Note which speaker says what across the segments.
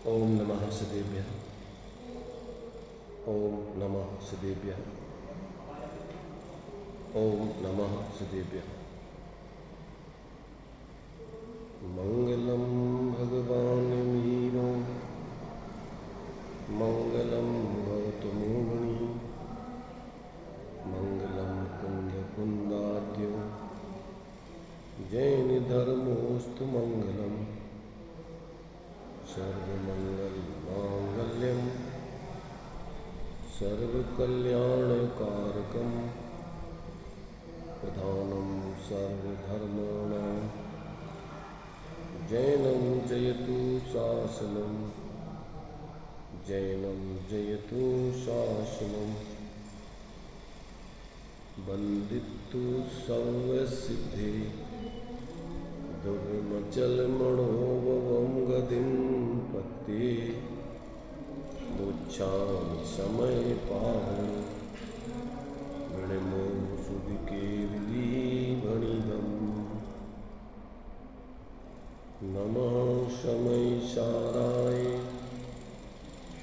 Speaker 1: ओम नमः सदेभ्यः। ओम नमः सदेभ्यः। ओम नमः सदेभ्यः। मंगलम भगवान मीरो मंगलम गौतमोमणि मंगलम कुंद कुंदाद्यो जैन धर्मोस्तु मंगलम सर्वमंगल मांगल्यम सर्वकल्याणकारकम प्रधानम सर्वधर्माणां जैनं जयतु शासनं जैनं जयतु शासनं वन्दितु सर्वसिद्धि दुर्मचलमणोभवं गतिं पत्ति मुच्छामि समय पाहु मणिमो सुधिकेवली भणिदम् नमः शमैशाराय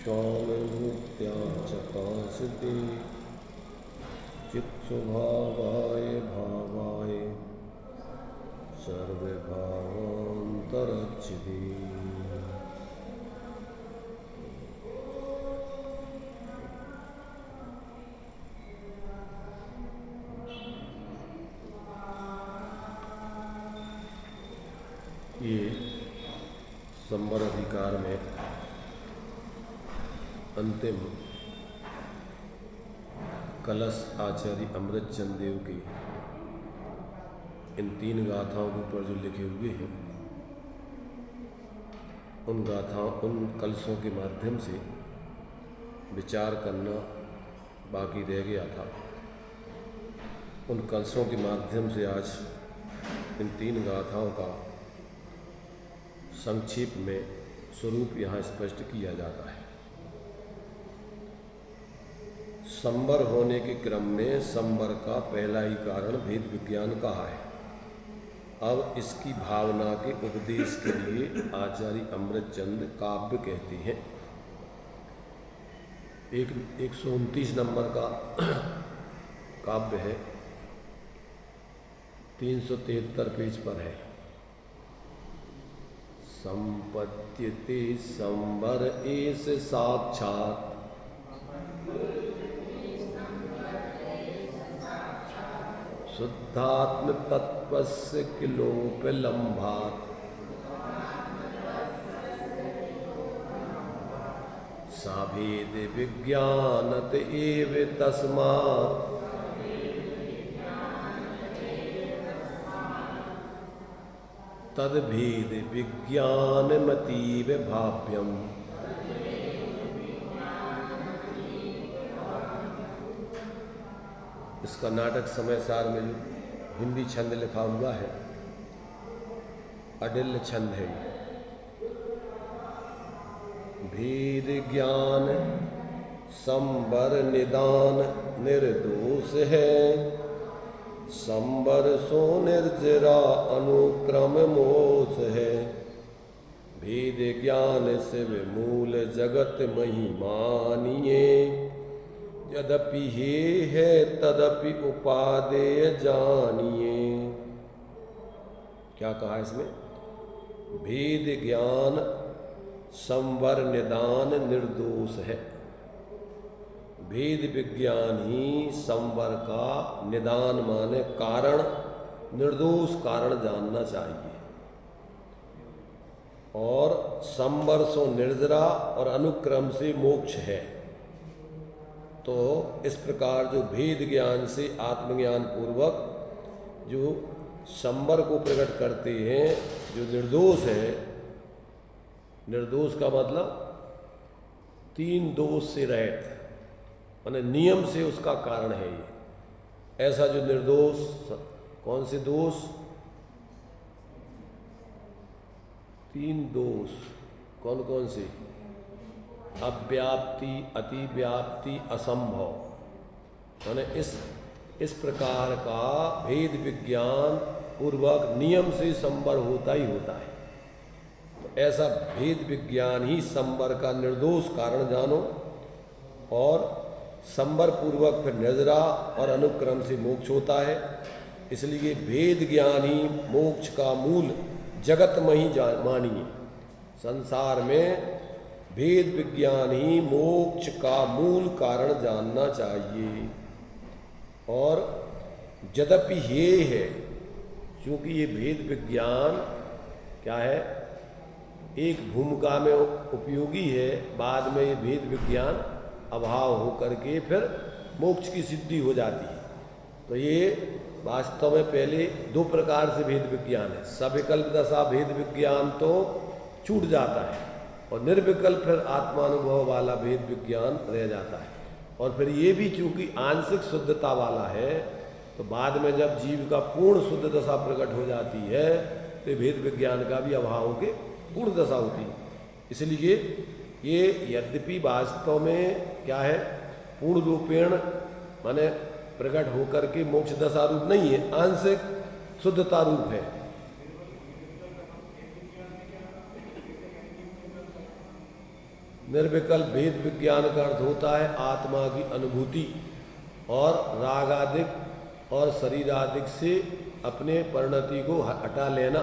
Speaker 1: स्वामिभूत्या चकाशते चित्स्वभावाय भावाय सर्वभावान्तरच्छिदे। ये संवर अधिकार में अंतिम कलश आचार्य अमृतचंद देव की इन 3 गाथाओं के ऊपर जो लिखे हुए हैं, उन गाथाओं, उन कलशों के माध्यम से विचार करना बाकी रह गया था। उन कलशों के माध्यम से आज इन 3 गाथाओं का संक्षेप में स्वरूप यहाँ स्पष्ट किया जाता है। संवर होने के क्रम में संवर का पहला ही कारण भेद विज्ञान कहा है। अब इसकी भावना के उपदेश के लिए आचार्य अमृतचंद काव्य कहते हैं। 129 नंबर का काव्य है, 373 पेज पर है। संपद्यते संवर एष साक्षात् शुद्धात्म तत्वस्य किलोपलम्भात् साभेद विज्ञानत एव तस्मात् तद्भेद विज्ञानमतीव भाव्यम्। इसका नाटक समय सार में जो हिंदी छंद लिखा हुआ है, अडिल छंद है। भेद ज्ञान संवर निदान निर्दोष है, संवर सो निर्जरा अनुक्रम मोस है। भेद ज्ञान शिव मूल जगत महिमानिये, यद्यपि हे है तदपि उपादेय जानिए। क्या कहा इसमें? भेद ज्ञान संवर निदान निर्दोष है। भेद विज्ञान ही संवर का निदान माने कारण, निर्दोष कारण जानना चाहिए। और संवर सो निर्जरा और अनुक्रम से मोक्ष है। तो इस प्रकार जो भेद ज्ञान से आत्मज्ञान पूर्वक जो संवर को प्रकट करते हैं, जो निर्दोष है, निर्दोष का मतलब 3 दोष से रहित, माने नियम से उसका कारण है ये। ऐसा जो निर्दोष, कौन से दोष? 3 दोष। कौन कौन से? अव्याप्ति, अतिव्याप्ति, असंभव। माने इस प्रकार का भेद विज्ञान पूर्वक नियम से संवर होता ही होता है। तो ऐसा भेद विज्ञान ही संवर का निर्दोष कारण जानो, और संवर पूर्वक फिर निर्जरा और अनुक्रम से मोक्ष होता है। इसलिए भेद ज्ञान ही मोक्ष का मूल जगत में ही मानिए। संसार में भेद विज्ञान ही मोक्ष का मूल कारण जानना चाहिए। और यद्यपि ये है, क्योंकि ये भेद विज्ञान क्या है, एक भूमिका में उपयोगी है, बाद में ये भेद विज्ञान अभाव होकर के फिर मोक्ष की सिद्धि हो जाती है। तो ये वास्तव में पहले दो प्रकार से भेद विज्ञान है। सविकल्प दशा भेद विज्ञान तो छूट जाता है, और निर्विकल्प फिर आत्मानुभव वाला भेद विज्ञान रह जाता है। और फिर ये भी चूंकि आंशिक शुद्धता वाला है, तो बाद में जब जीव का पूर्ण शुद्ध दशा प्रकट हो जाती है, तो भेद विज्ञान का भी अभाव के पूर्ण दशा होती है। इसलिए ये यद्यपि वास्तव में क्या है, पूर्ण रूपेण माने प्रकट होकर के मोक्ष दशा रूप नहीं है, आंशिक शुद्धता रूप है। निर्विकल्प भेद विज्ञान का अर्थ होता है आत्मा की अनुभूति और रागादिक और शरीरादिक से अपने परिणति को हटा लेना।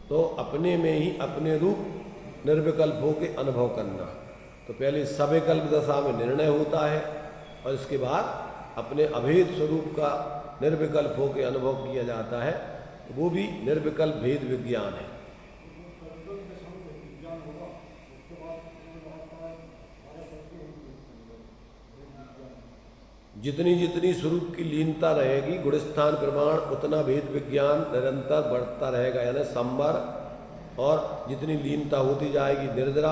Speaker 1: तो अपने में ही अपने रूप निर्विकल्प होकर अनुभव करना। तो पहले सविकल्प दशा में निर्णय होता है, और इसके बाद अपने अभेद स्वरूप का निर्विकल्प होकर अनुभव किया जाता है। वो भी निर्विकल्प भेद विज्ञान है। जितनी जितनी स्वरूप की लीनता रहेगी, गुणस्थान प्रमाण, उतना भेद विज्ञान निरंतर बढ़ता रहेगा, यानी संवर। और जितनी लीनता होती जाएगी निर्जरा,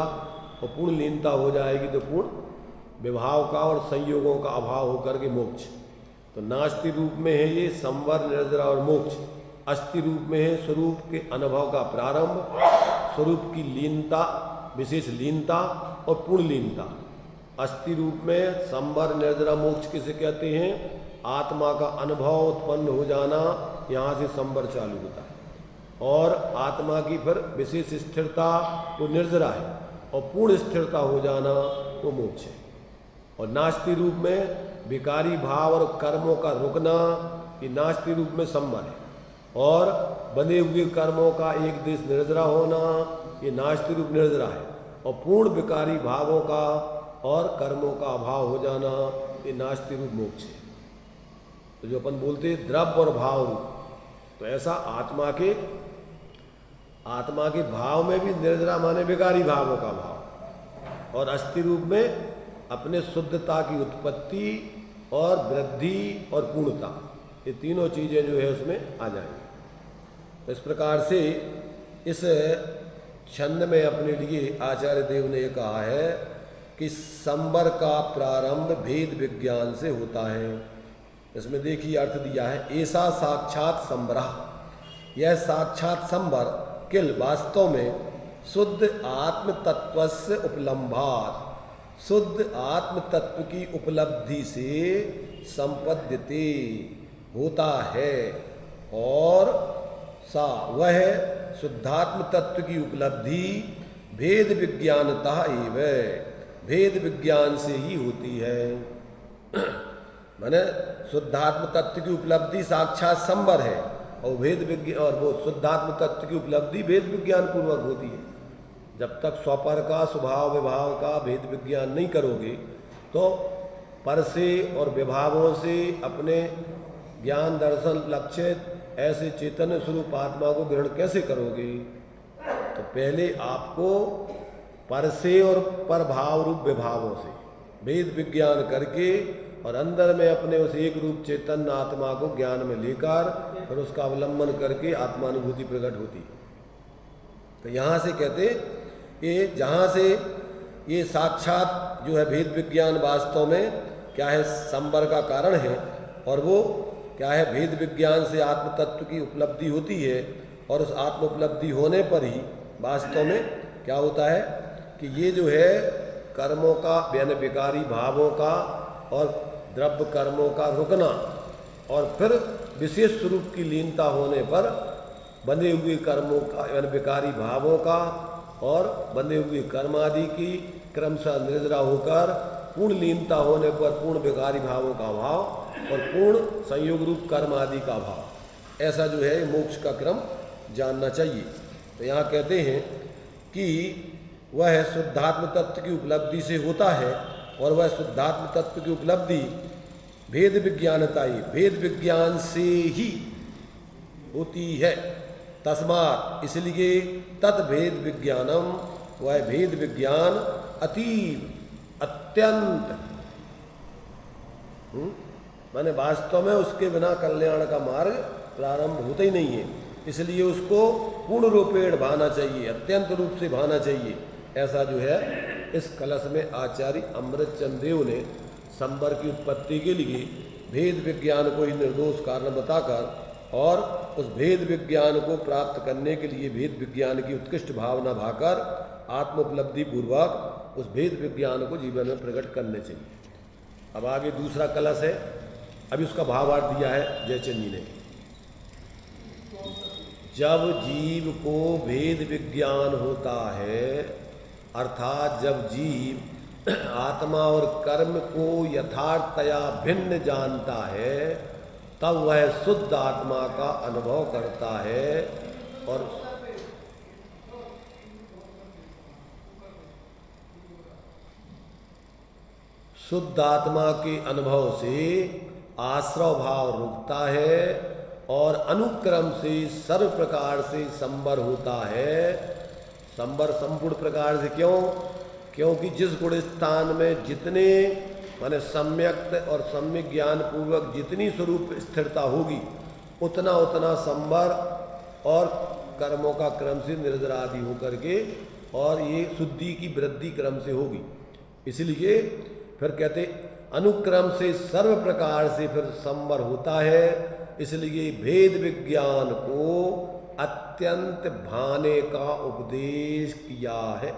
Speaker 1: और पूर्ण लीनता हो जाएगी तो पूर्ण विभाव का और संयोगों का अभाव होकर के मोक्ष। तो नास्ति रूप में है ये संवर, निर्जरा और मोक्ष। अस्थि रूप में है स्वरूप के अनुभव का प्रारंभ, स्वरूप की लीनता, विशेष लीनता और पूर्ण लीनता। अस्थि रूप में संवर, निर्जरा, मोक्ष किसे कहते हैं? आत्मा का अनुभव उत्पन्न हो जाना, यहाँ से संवर चालू होता है। और आत्मा की फिर विशेष स्थिरता वो निर्जरा है, और पूर्ण स्थिरता हो जाना वो मोक्ष है। और नास्ति रूप में विकारी भाव और कर्मों का रुकना, ये नास्ति रूप में संवर है। और बंधे हुए कर्मों का एक देश निर्जरा होना, ये नास्ति रूप निर्जरा है। और पूर्ण विकारी भावों का और कर्मों का अभाव हो जाना, ये नास्ति रूप मोक्ष है। तो जो अपन बोलते हैं द्रव्य और भाव रूप, तो ऐसा आत्मा के भाव में भी निर्जरा माने विकारी भावों का भाव, और अस्थि रूप में अपने शुद्धता की उत्पत्ति और वृद्धि और पूर्णता, ये तीनों चीजें जो है उसमें आ जाएंगी। तो इस प्रकार से इस छंद में अपने लिए आचार्य देव ने यह कहा है कि संवर का प्रारंभ भेद विज्ञान से होता है। इसमें देखिए अर्थ दिया है, ऐसा साक्षात संवरः, यह साक्षात संवर किल वास्तव में शुद्ध आत्म तत्व से उपलम्भात, शुद्ध आत्म तत्व की उपलब्धि से संपद्यते होता है। और सा वह शुद्धात्म तत्व की उपलब्धि भेद विज्ञानतः एवं, भेद विज्ञान से ही होती है। माने शुद्धात्म तत्व की उपलब्धि साक्षात संवर है, और भेद विज्ञान, और वो शुद्धात्म तत्व की उपलब्धि भेद विज्ञान पूर्वक होती है। जब तक स्वपर का स्वभाव विभाव का भेद विज्ञान नहीं करोगे, तो पर से और विभावों से अपने ज्ञान दर्शन लक्ष्य ऐसे चैतन्य स्वरूप आत्मा को ग्रहण कैसे करोगे? तो पहले आपको पर से और पर भाव रूप विभावों से भेद विज्ञान करके, और अंदर में अपने उस एक रूप चैतन्य आत्मा को ज्ञान में लेकर फिर उसका अवलंबन करके आत्मानुभूति प्रकट होती। तो यहाँ से कहते ये जहाँ से ये साक्षात जो है भेद विज्ञान वास्तव में क्या है, संवर का कारण है। और वो क्या है, भेद विज्ञान से आत्म तत्व की उपलब्धि होती है। और उस आत्म उपलब्धि होने पर ही वास्तव में क्या होता है कि ये जो है कर्मों का, यानी विकारी भावों का और द्रव्य कर्मों का रुकना, और फिर विशेष स्वरूप की लीनता होने पर बंधे हुए कर्मों का यानी विकारी भावों का और बंधे हुए कर्म आदि की क्रमशः निर्जरा होकर पूर्ण लीनता होने पर पूर्ण विकारी भावों का अभाव और पूर्ण संयोग रूप कर्म आदि का अभाव, ऐसा जो है मोक्ष का क्रम जानना चाहिए। तो यहाँ कहते हैं कि वह शुद्धात्म तत्व की उपलब्धि से होता है और वह शुद्धात्म तत्व की उपलब्धि भेद विज्ञानता ही भेद विज्ञान से ही होती है। तस्मात् इसलिए तत्भेद विज्ञानम, वह भेद विज्ञान अतीव अत्यंत माने वास्तव में उसके बिना कल्याण का मार्ग प्रारंभ होता ही नहीं है, इसलिए उसको पूर्ण रूपेण भाना चाहिए, अत्यंत रूप से भाना चाहिए। ऐसा जो है इस कलश में आचार्य अमृतचंद देव ने संबर की उत्पत्ति के लिए भेद विज्ञान को ही निर्दोष कारण बताकर और उस भेद विज्ञान को प्राप्त करने के लिए भेद विज्ञान की उत्कृष्ट भावना भाकर आत्मोपलब्धि पूर्वक उस भेद विज्ञान को जीवन में प्रकट करने चाहिए। अब आगे दूसरा कलश है, अभी उसका भावार्थ दिया है जयचंद जी ने। जब जीव को भेद विज्ञान होता है, अर्थात जब जीव आत्मा और कर्म को यथार्थतया भिन्न जानता है, तब वह शुद्ध आत्मा का अनुभव करता है और शुद्ध आत्मा के अनुभव से आश्रव भाव रुकता है और अनुक्रम से सर्व प्रकार से संबर होता है। संबर संपूर्ण प्रकार से क्यों? क्योंकि जिस गुण स्थान में जितने माने सम्यक्त और सम्यक ज्ञान पूर्वक जितनी स्वरूप स्थिरता होगी, उतना उतना संबर और कर्मों का क्रम से निर्जरा आदि होकर के और ये शुद्धि की वृद्धि क्रम से होगी। इसलिए फिर कहते अनुक्रम से सर्व प्रकार से फिर संबर होता है। इसलिए भेद विज्ञान को अत्यंत भाने का उपदेश किया है।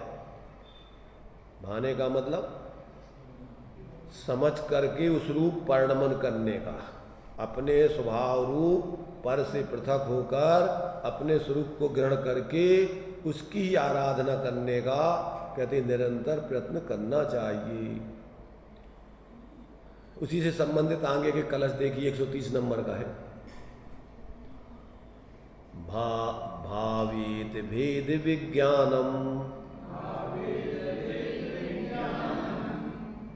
Speaker 1: भाने का मतलब समझ करके उस रूप परिणमन करने का, अपने स्वभाव रूप पर से पृथक होकर अपने स्वरूप को ग्रहण करके उसकी ही आराधना करने का कहते निरंतर प्रयत्न करना चाहिए। उसी से संबंधित आगे के कलश देखिए 130 नंबर का है। भावेत भेद विज्ञानम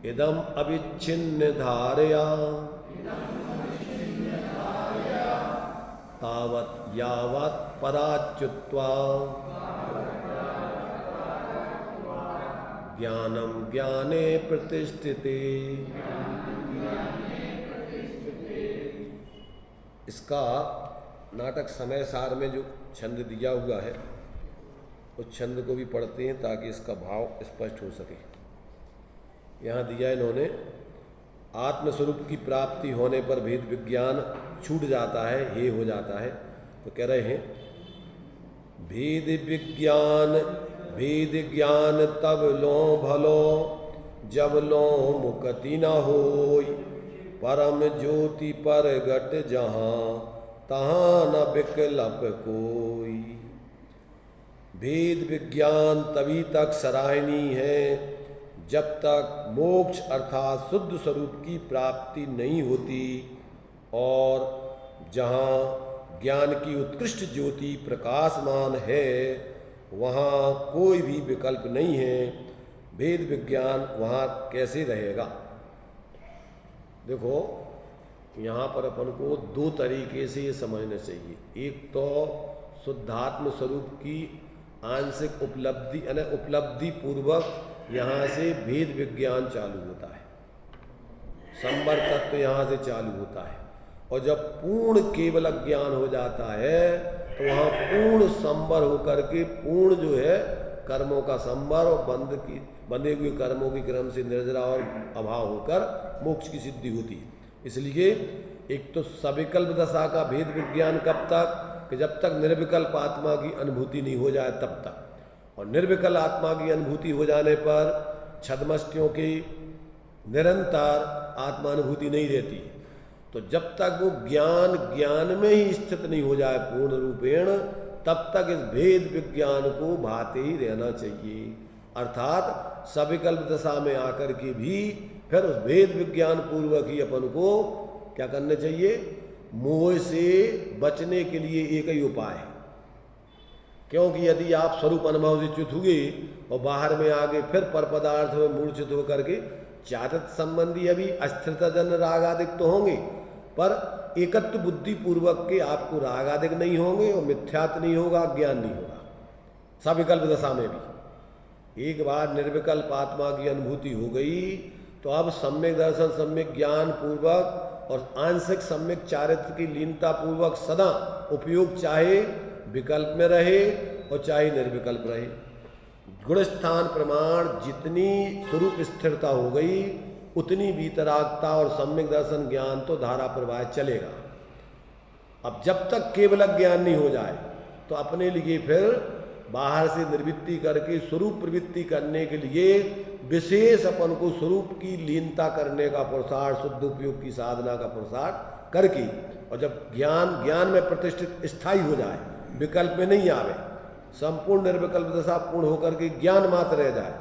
Speaker 1: इदम अविच्छिन्न धारया तावत यावत पराच्युत्वा ज्ञानम ज्ञाने प्रतिष्ठिते। इसका नाटक समय सार में जो छंद दिया हुआ है उस छंद को भी पढ़ते हैं ताकि इसका भाव स्पष्ट हो सके। यहाँ दिया इन्होंने आत्मस्वरूप की प्राप्ति होने पर भेद विज्ञान छूट जाता है, हे हो जाता है। तो कह रहे हैं भेद ज्ञान तब लो भलो जब लो मुक्ति न होय, परम ज्योति पर गट जहाँ तहाँ न विकल्प कोई। भेद विज्ञान तभी तक सराहनीय है जब तक मोक्ष अर्थात शुद्ध स्वरूप की प्राप्ति नहीं होती और जहाँ ज्ञान की उत्कृष्ट ज्योति प्रकाशमान है वहाँ कोई भी विकल्प नहीं है। भेद विज्ञान वहाँ कैसे रहेगा? देखो यहाँ पर अपन को दो तरीके से ये समझना चाहिए। एक तो शुद्धात्म स्वरूप की आंशिक उपलब्धि यानी उपलब्धि पूर्वक यहाँ से भेद विज्ञान चालू होता है, संबर तत्व यहाँ से चालू होता है और जब पूर्ण केवल ज्ञान हो जाता है तो वहाँ पूर्ण संबर होकर के पूर्ण जो है कर्मों का संबर और बंधे हुए कर्मों के क्रम से निर्जरा और अभाव होकर मोक्ष की सिद्धि होती है। इसलिए एक तो सविकल्प दशा का भेद विज्ञान कब तक कि जब तक निर्विकल्प आत्मा की अनुभूति नहीं हो जाए तब तक, और निर्विकल्प आत्मा की अनुभूति हो जाने पर छद्मस्तियों की निरंतर आत्मा अनुभूति नहीं रहती। तो जब तक वो ज्ञान में ही स्थित नहीं हो जाए पूर्ण रूपेण, तब तक इस भेद विज्ञान को भाते ही रहना चाहिए। अर्थात सविकल्प दशा में आकर के भी फिर उस भेद विज्ञान पूर्वक ही अपन को क्या करना चाहिए, मोह से बचने के लिए एक ही उपाय है। क्योंकि यदि आप स्वरूप अनुभव से च्युत हुए और बाहर में आगे फिर पर पदार्थ में मूर्छित होकर के चारित्र संबंधी अभी अस्थिरता जन राग आदिक तो होंगे, पर एकत्व बुद्धि पूर्वक के आपको राग आदिक नहीं होंगे और मिथ्यात्व नहीं होगा, ज्ञान नहीं होगा। सविकल्प दशा में भी एक बार निर्विकल्प आत्मा की अनुभूति हो गई तो अब सम्यक दर्शन, सम्यक ज्ञान पूर्वक और आंशिक सम्यक चारित्र की लीनता पूर्वक सदा उपयोग चाहे विकल्प में रहे और चाहे निर्विकल्प रहे। गुणस्थान प्रमाण जितनी स्वरूप स्थिरता हो गई उतनी वीतरागता और सम्यक दर्शन ज्ञान तो धारा प्रवाह चलेगा। अब जब तक केवल ज्ञान नहीं हो जाए तो अपने लिए फिर बाहर से निर्वृत्ति करके स्वरूप प्रवृत्ति करने के लिए विशेष अपन को स्वरूप की लीनता करने का पुरुषार्थ, शुद्ध उपयोग की साधना का पुरुषार्थ करके, और जब ज्ञान में प्रतिष्ठित स्थायी हो जाए, विकल्प में नहीं आवे, संपूर्ण निर्विकल्प दशा पूर्ण होकर के ज्ञान मात्र रह जाए,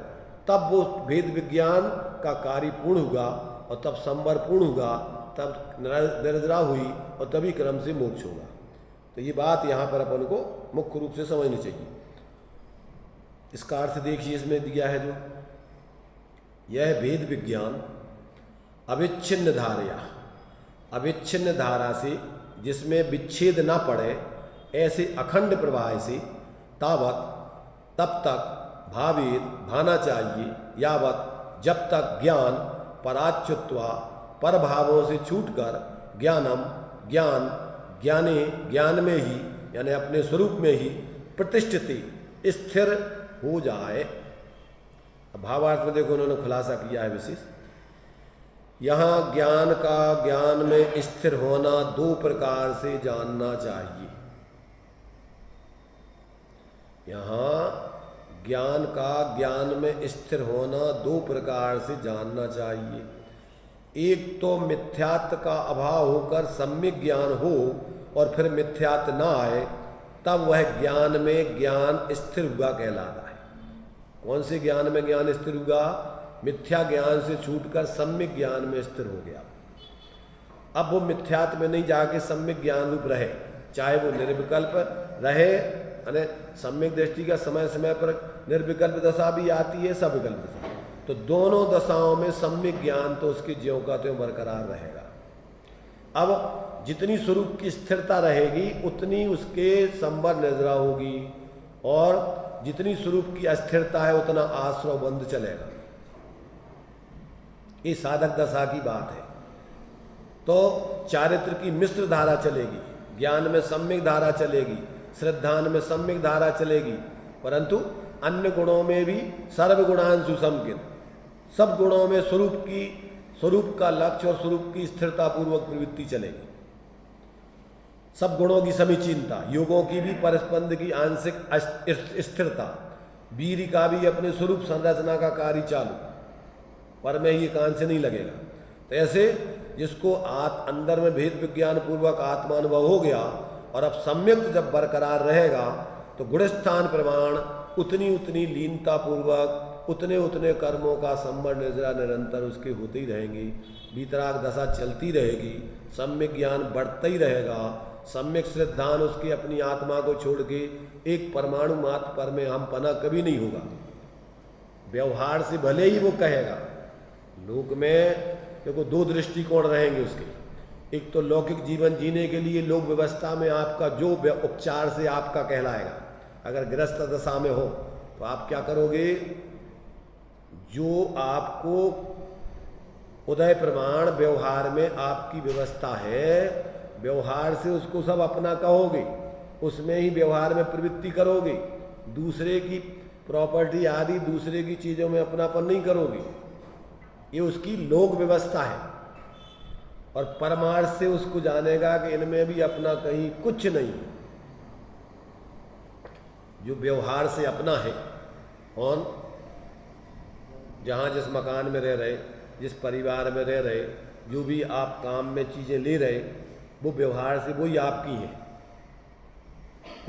Speaker 1: तब वो भेद विज्ञान का कार्य पूर्ण होगा और तब संवर पूर्ण होगा, तब निर्जरा हुई और तभी क्रम से मोक्ष होगा। तो ये बात यहाँ पर अपन को मुख्य रूप से समझनी चाहिए। इसका अर्थ देखिए इसमें दिया है जो यह भेद विज्ञान अविच्छिन्न धारया, अविच्छिन्न धारा से जिसमें विच्छेद न पड़े ऐसे अखंड प्रवाह से तावत तब तक भावेद भाना चाहिए, यावत जब तक ज्ञान पराच्युत्वा पर भावों से छूटकर ज्ञानम ज्ञान में ही यानी अपने स्वरूप में ही प्रतिष्ठिति स्थिर हो जाए। भावार्थ में देखो उन्होंने खुलासा किया है विशेष, यहाँ ज्ञान का ज्ञान में स्थिर होना दो प्रकार से जानना चाहिए। यहाँ ज्ञान का ज्ञान में स्थिर होना दो प्रकार से जानना चाहिए। एक तो मिथ्यात्व का अभाव होकर सम्यक ज्ञान हो और फिर मिथ्यात्व ना आए, तब वह ज्ञान में ज्ञान स्थिर हुआ कहलाता है। कौन से ज्ञान में ज्ञान स्थिर हुआ? मिथ्या ज्ञान से छूटकर सम्यक ज्ञान में स्थिर हो गया। अब वो मिथ्यात्व में नहीं जाके सम्यक ज्ञान रूप रहे, चाहे वो निर्विकल्प रहे, यानी सम्यक दृष्टि का समय समय पर निर्विकल्प दशा भी आती है, सविकल्प दशा, तो दोनों दशाओं में सम्यक ज्ञान तो उसके ज्यों का त्यों बरकरार रहेगा। अब जितनी स्वरूप की स्थिरता रहेगी उतनी उसके संवर निर्जरा होगी, और जितनी स्वरूप की अस्थिरता है उतना आश्रव बंद चलेगा। ये साधक दशा की बात है। तो चारित्र की मिश्र धारा चलेगी, ज्ञान में सम्यक धारा चलेगी, श्रद्धान में सम्यक धारा चलेगी, परंतु अन्य गुणों में भी सर्वगुणांशु समकिन, सब गुणों में स्वरूप का लक्ष्य और स्वरूप की स्थिरता पूर्वक प्रवृत्ति चलेगी। सब गुणों की समीचीनता, योगों की भी परस्पंद की आंशिक स्थिरता, वीर का भी अपने स्वरूप संरचना का कार्य चालू, पर में ये कान से नहीं लगेगा। तो ऐसे जिसको अंदर में भेद विज्ञान पूर्वक आत्मानुभव हो गया और अब सम्यक जब बरकरार रहेगा तो गुणस्थान प्रमाण उतनी लीनता पूर्वक उतने कर्मों का संवर निर्जरा निरंतर उसके होते ही रहेंगे, वीतराग दशा चलती रहेगी, सम्यक ज्ञान बढ़ता ही रहेगा, सम्यक श्रद्धान उसकी अपनी आत्मा को छोड़ के एक परमाणु मात्र पर में हम पना कभी नहीं होगा। व्यवहार से भले ही वो कहेगा, लोक में देखो दो दृष्टिकोण रहेंगे उसके, एक तो लौकिक जीवन जीने के लिए लोक व्यवस्था में आपका जो उपचार से आपका कहलाएगा, अगर गृहस्थ दशा में हो तो आप क्या करोगे, जो आपको उदय प्रमाण व्यवहार में आपकी व्यवस्था है, व्यवहार से उसको सब अपना कहोगे, उसमें ही व्यवहार में प्रवृत्ति करोगे, दूसरे की प्रॉपर्टी आदि दूसरे की चीज़ों में अपनापन नहीं करोगे। ये उसकी लोक व्यवस्था है, और परमार्थ से उसको जानेगा कि इनमें भी अपना कहीं कुछ नहीं है। जो व्यवहार से अपना है, कौन? जहाँ जिस मकान में रह रहे, जिस परिवार में रह रहे, जो भी आप काम में चीज़ें ले रहे वो व्यवहार से वही आपकी हैं,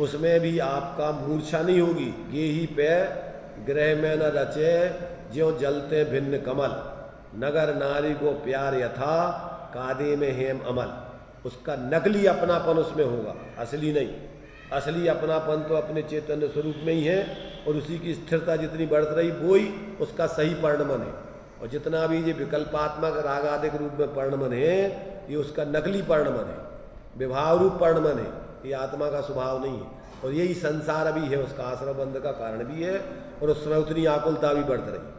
Speaker 1: उसमें भी आपका मूर्छा नहीं होगी। ये ही पे ग्रह में न रचे ज्यों जलते भिन्न कमल, नगर नारी को प्यार यथा कादे में हेम अमल। उसका नकली अपनापन उसमें होगा, असली नहीं। असली अपनापन तो अपने चैतन्य स्वरूप में ही है, और उसी की स्थिरता जितनी बढ़ रही वो ही उसका सही परिणमन है। और जितना भी ये विकल्पात्मक रागादिक रूप में परिणमन है, ये उसका नकली परिणमन है, विभाव रूप परिणमन है, ये आत्मा का स्वभाव नहीं है। और यही संसार अभी है, उसका आश्रय बंध का कारण भी है, और उस समय उतनी आकुलता भी बढ़ रही।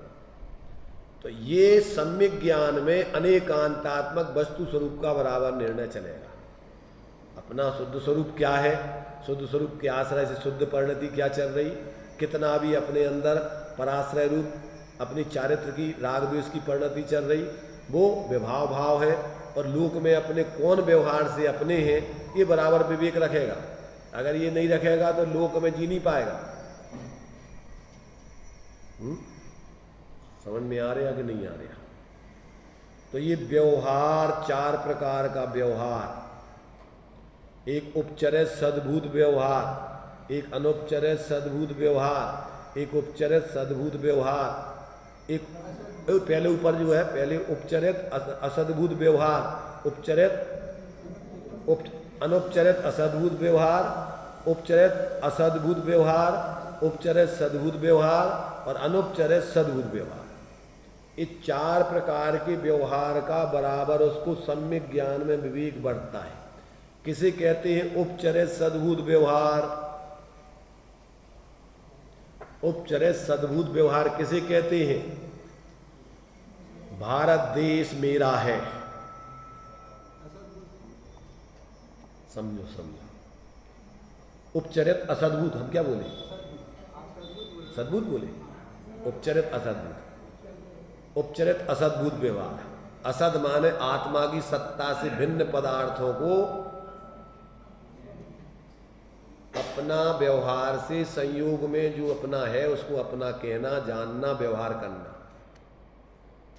Speaker 1: तो ये सम्यक ज्ञान में अनेकांतात्मक वस्तु स्वरूप का बराबर निर्णय चलेगा। अपना शुद्ध स्वरूप क्या है, शुद्ध स्वरूप के आश्रय से शुद्ध परिणति क्या चल रही, कितना भी अपने अंदर पराश्रय रूप अपनी चारित्र की राग द्वेष की परिणति चल रही, वो विभाव भाव है। और लोक में अपने कौन व्यवहार से अपने हैं, ये बराबर विवेक रखेगा। अगर ये नहीं रखेगा तो लोक में जी नहीं पाएगा। समझ में आ रहा कि नहीं आ रहा? तो ये व्यवहार, चार प्रकार का व्यवहार, एक उपचरित सद्भूत व्यवहार, एक अनुपचरित सद्भूत व्यवहार, एक उपचरित सद्भूत व्यवहार, एक पहले ऊपर जो है, पहले उपचरित असद्भूत व्यवहार, अनुपचरित असद्भूत व्यवहार, उपचरित असद्भूत व्यवहार, उपचरित सद्भूत व्यवहार और अनुपचरित सद्भूत व्यवहार। इस चार प्रकार के व्यवहार का बराबर उसको सम्यक ज्ञान में विवेक बढ़ता है। किसे कहते हैं उपचरित सद्भूत व्यवहार? उपचरित सद्भूत व्यवहार किसे कहते हैं? भारत देश मेरा है, समझो समझो। उपचरित असद्भूत हम क्या बोले? सद्भूत बोले, उपचरित असद्भूत। उपचरित असद्भूत व्यवहार, असद माने आत्मा की सत्ता से भिन्न पदार्थों को अपना व्यवहार से संयोग में जो अपना है उसको अपना कहना, जानना, व्यवहार करना।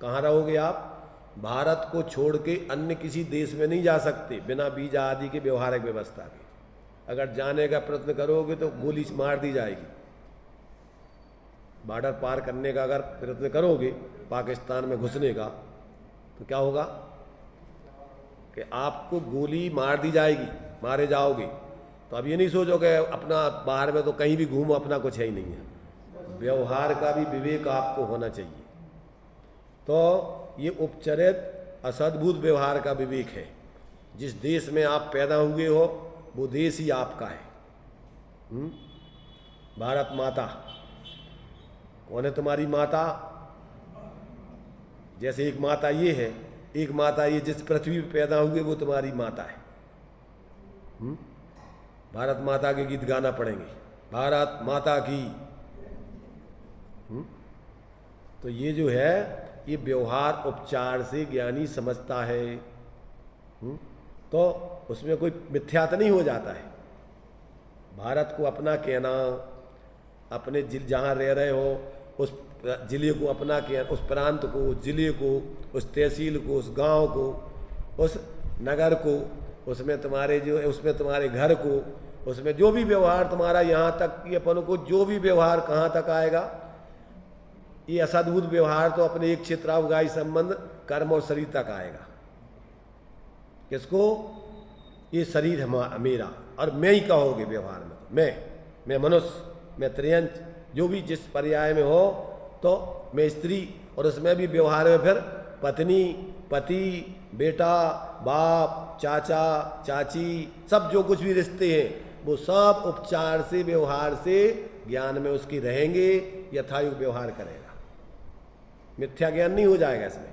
Speaker 1: कहाँ रहोगे आप? भारत को छोड़ के अन्य किसी देश में नहीं जा सकते बिना वीजा आदि के व्यवहारिक व्यवस्था के। अगर जाने का प्रयत्न करोगे तो गोली मार दी जाएगी। बॉर्डर पार करने का अगर प्रयत्न करोगे पाकिस्तान में घुसने का, तो क्या होगा कि आपको गोली मार दी जाएगी, मारे जाओगे। तो अब ये नहीं सोचो कि अपना बाहर में तो कहीं भी घूमो, अपना कुछ है ही नहीं है। व्यवहार का भी विवेक आपको होना चाहिए। तो ये उपचरित असद्भुत व्यवहार का विवेक है। जिस देश में आप पैदा हुए हो वो देश ही आपका है। भारत माता कौन है? तुम्हारी माता। जैसे एक माता ये है, एक माता ये जिस पृथ्वी पे पैदा हुए वो तुम्हारी माता है। भारत माता के गीत गाना पड़ेंगे, भारत माता की। तो ये जो है ये व्यवहार उपचार से ज्ञानी समझता है। तो उसमें कोई मिथ्यात नहीं हो जाता है। भारत को अपना कहना, अपने जहाँ रह रहे हो उस जिले को अपना कहना, उस प्रांत को, उस जिले को, उस तहसील को, उस गांव को, उस नगर को, उसमें तुम्हारे जो उसमें तुम्हारे घर को, उसमें जो भी व्यवहार तुम्हारा, यहाँ तक कि अपन को जो भी व्यवहार कहाँ तक आएगा, ये असद्भुत व्यवहार तो अपने एक क्षेत्रावगाही संबंध कर्म और शरीर तक आएगा। किसको? ये शरीर मेरा, और मैं ही कहोगे व्यवहार में। मैं मनुष्य, मैं त्रियंच, जो भी जिस पर्याय में हो, तो मैं स्त्री, और उसमें भी व्यवहार में फिर पत्नी, पति, बेटा, बाप, चाचा, चाची, सब जो कुछ भी रिश्ते हैं वो सब उपचार से, व्यवहार से, ज्ञान में उसकी रहेंगे, यथायुग व्यवहार करेगा। मिथ्या ज्ञान नहीं हो जाएगा इसमें।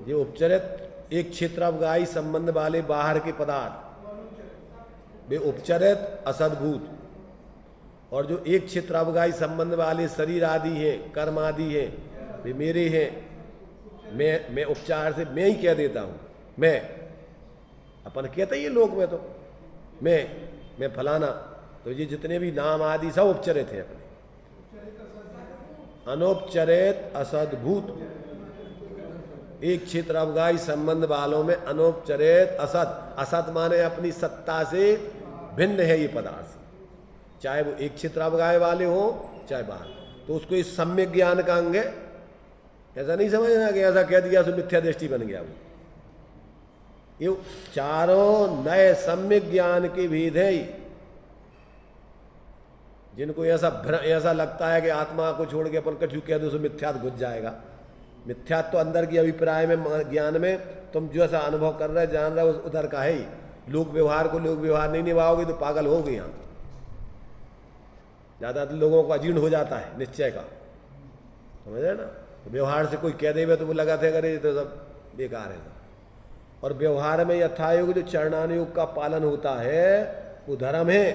Speaker 1: ये उपचरित एक क्षेत्रावगाही संबंध वाले बाहर के पदार्थ वे उपचरित असद्भूत, और जो एक क्षेत्रावगाही संबंध वाले शरीर आदि हैं, कर्म आदि हैं, वे मेरे हैं। मैं उपचार से मैं ही कह देता हूँ। मैं अपन कहते ही लोक में तो मैं फलाना, तो ये जितने भी नाम आदि सब उपचरित हैं अपने। अनुपचरित असद्भूत एक क्षेत्र अवगाही संबंध वालों में अनौपचारिक असत, असत माने अपनी सत्ता से भिन्न है ये पदार्थ, चाहे वो एक क्षेत्र अवगाही वाले हो चाहे बाहर, तो उसको इस सम्यक ज्ञान का अंग है। ऐसा नहीं समझना कि ऐसा कह दिया तो मिथ्या दृष्टि बन गया। वो ये चारों नए सम्यक ज्ञान के भेद है। जिनको ऐसा लगता है कि आत्मा को छोड़ के अपन कछु कह दो तो मिथ्यात्व घुस जाएगा। मिथ्यात्व तो अंदर की अभिप्राय में, ज्ञान में तुम जो ऐसा अनुभव कर रहे जान रहे हो उधर का है ही। लोक व्यवहार को लोक व्यवहार नहीं निभाओगे तो पागल हो गए। यहाँ ज़्यादातर लोगों को अजीर्ण हो जाता है निश्चय का, समझ रहे ना। तो व्यवहार से कोई कह देवे तो वो लगाते करे तो सब बेकार है। और व्यवहार में यथायोग जो चरणानुयोग का पालन होता है वो धर्म है,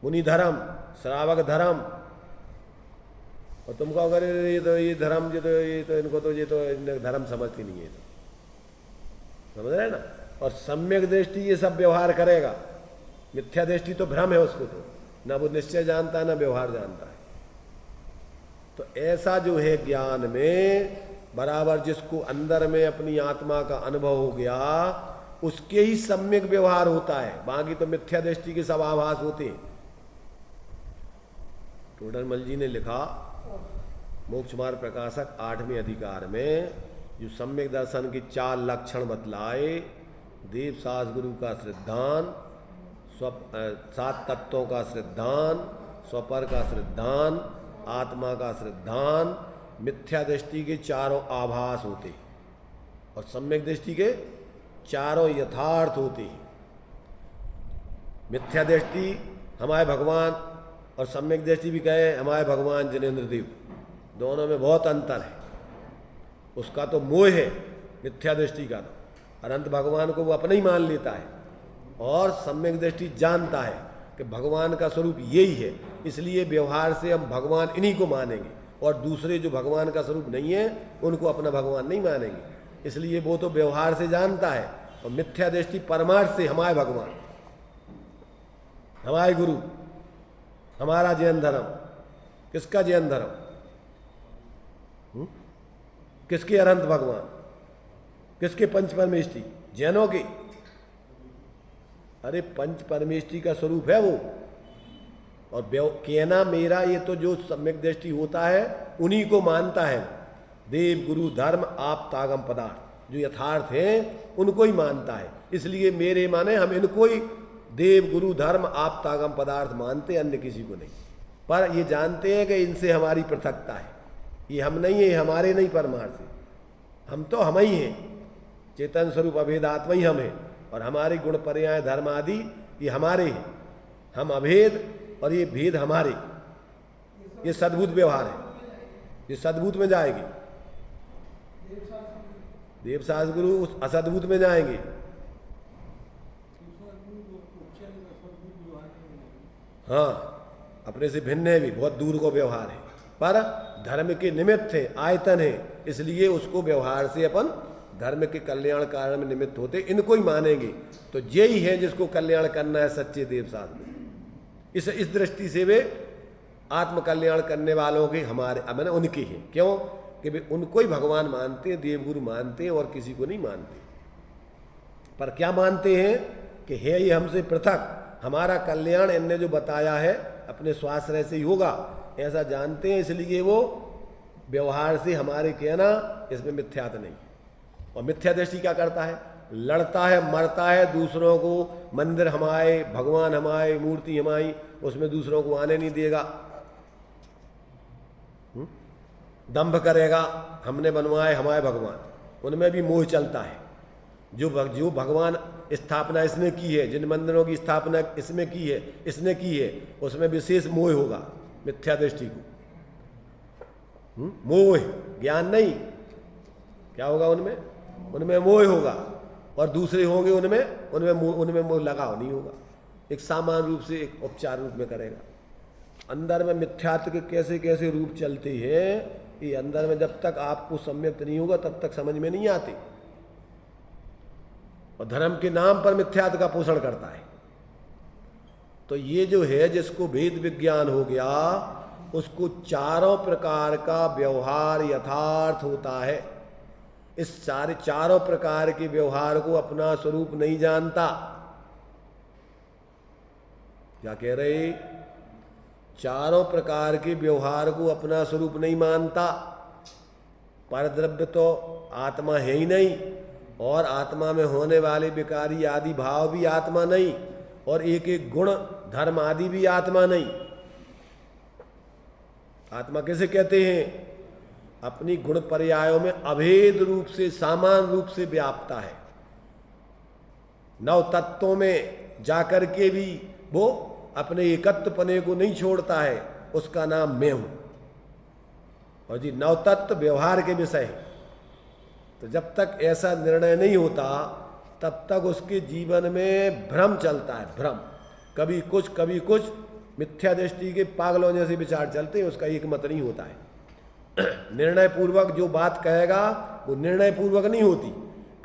Speaker 1: मुनि धर्म, श्रावक धर्म। और तुमको अगर ये धर्म इनको तो धर्म समझती नहीं है, तो समझ रहे ना। और सम्यक दृष्टि ये सब व्यवहार करेगा, मिथ्या दृष्टि तो भ्रम है उसको, तो ना वो निश्चय जानता है ना व्यवहार जानता है। तो ऐसा जो है ज्ञान में बराबर जिसको अंदर में अपनी आत्मा का अनुभव हो गया उसके ही सम्यक व्यवहार होता है, बाकी तो मिथ्या दृष्टि के सब आभास होते हैं। टोडरमल जी ने लिखा मोक्ष मार्ग प्रकाशक 8वें अधिकार में जो सम्यक दर्शन की 4 लक्षण बतलाए, देव सास गुरु का श्रद्धान, 7 तत्वों का श्रद्धान, स्वपर का श्रद्धान, आत्मा का श्रद्धान, मिथ्या दृष्टि के 4 आभास होते और सम्यक दृष्टि के 4 यथार्थ होते। मिथ्या दृष्टि हमारे भगवान और सम्यक दृष्टि भी कहे हमारे भगवान जिनेंद्र देव, दोनों में बहुत अंतर है। उसका तो मोह है मिथ्या दृष्टि का, अनंत भगवान को वो अपना ही मान लेता है। और सम्यक दृष्टि जानता है कि भगवान का स्वरूप यही है, इसलिए व्यवहार से हम भगवान इन्हीं को मानेंगे और दूसरे जो भगवान का स्वरूप नहीं है उनको अपना भगवान नहीं मानेंगे। इसलिए वो तो व्यवहार से जानता है और मिथ्या दृष्टि परमार्थ से हमारे भगवान, हमारे गुरु, हमारा जैन धर्म। किसका जैन धर्म? किसके अनंत भगवान? किसके पंच परमेष्टि? जैनों के। अरे पंच परमेष्टि का स्वरूप है वो। और कहना मेरा ये तो जो सम्यक दृष्टि होता है उन्हीं को मानता है। देव गुरु धर्म आप तागम पदार्थ जो यथार्थ हैं उनको ही मानता है। इसलिए मेरे माने हम इनको ही देव गुरु धर्म आप तागम पदार्थ मानते, अन्य किसी को नहीं। पर ये जानते हैं कि इनसे हमारी पृथकता है, ये हम नहीं है, हमारे नहीं परमार्थ से। हम तो हम ही हैं, चेतन स्वरूप अभेदात्मा ही हम हैं और हमारे गुण पर्याय धर्म आदि ये हमारे हैं। हम अभेद और ये भेद हमारे। ये सद्भूत व्यवहार है, ये सद्भूत में जाएगी। देवसास गुरु उस असद्भूत में जाएंगे। हाँ, अपने से भिन्न है भी, बहुत दूर को व्यवहार है, पर धर्म के निमित्त है, आयतन है, इसलिए उसको व्यवहार से अपन धर्म के कल्याण कारण में निमित्त होते, इनको ही मानेंगे। तो यही है जिसको कल्याण करना है सच्चे देवसास गुरु। इस दृष्टि से वे आत्म कल्याण करने वालों के हमारे मैंने उनके हैं। क्यों? कि वे उनको ही भगवान मानते हैं, देवगुरु मानते हैं और किसी को नहीं मानते। पर क्या मानते हैं कि है ये हमसे पृथक, हमारा कल्याण इनने जो बताया है अपने स्वाश्रय से ही होगा, ऐसा जानते हैं। इसलिए वो व्यवहार से हमारे कहना इसमें मिथ्यात नहीं। और मिथ्या दृष्टि क्या करता है? लड़ता है, मरता है, दूसरों को मंदिर हमारे, भगवान हमारे, मूर्ति हमारी, उसमें दूसरों को आने नहीं देगा। दंभ करेगा, हमने बनवाए हमारे भगवान, उनमें भी मोह चलता है। जो भगवान स्थापना इसने की है, जिन मंदिरों की स्थापना इसमें की है, इसने की है, उसमें विशेष मोह होगा मिथ्या दृष्टि को। मोह, ज्ञान नहीं। क्या होगा उनमें? उनमें मोह होगा। और दूसरे होंगे उनमें मोह लगाव नहीं होगा। एक सामान्य रूप से, एक उपचार रूप में करेगा। अंदर में मिथ्यात्व के कैसे कैसे रूप चलते हैं, ये अंदर में जब तक आपको सम्यक नहीं होगा तब तक समझ में नहीं आते। और धर्म के नाम पर मिथ्यात्व का पोषण करता है। तो ये जो है जिसको भेद विज्ञान हो गया, उसको चारों प्रकार का व्यवहार यथार्थ होता है। इस चारों प्रकार के व्यवहार को अपना स्वरूप नहीं जानता। क्या कह रहे? चारों प्रकार के व्यवहार को अपना स्वरूप नहीं मानता। परद्रव्य तो आत्मा है ही नहीं, और आत्मा में होने वाले विकारी आदि भाव भी आत्मा नहीं, और एक एक गुण धर्म आदि भी आत्मा नहीं। आत्मा कैसे कहते हैं? अपनी गुण पर्यायों में अभेद रूप से, समान रूप से व्याप्ता है। नव तत्वों में जाकर के भी वो अपने एकत्वपने को नहीं छोड़ता है, उसका नाम मैं हूं। और जी नव तत्व व्यवहार के विषय है, तो जब तक ऐसा निर्णय नहीं होता तब तक उसके जीवन में भ्रम चलता है। भ्रम, कभी कुछ मिथ्या दृष्टि के पागलों जैसे विचार चलते हैं, उसका एक मत नहीं होता है। निर्णय पूर्वक जो बात कहेगा वो निर्णय पूर्वक नहीं होती।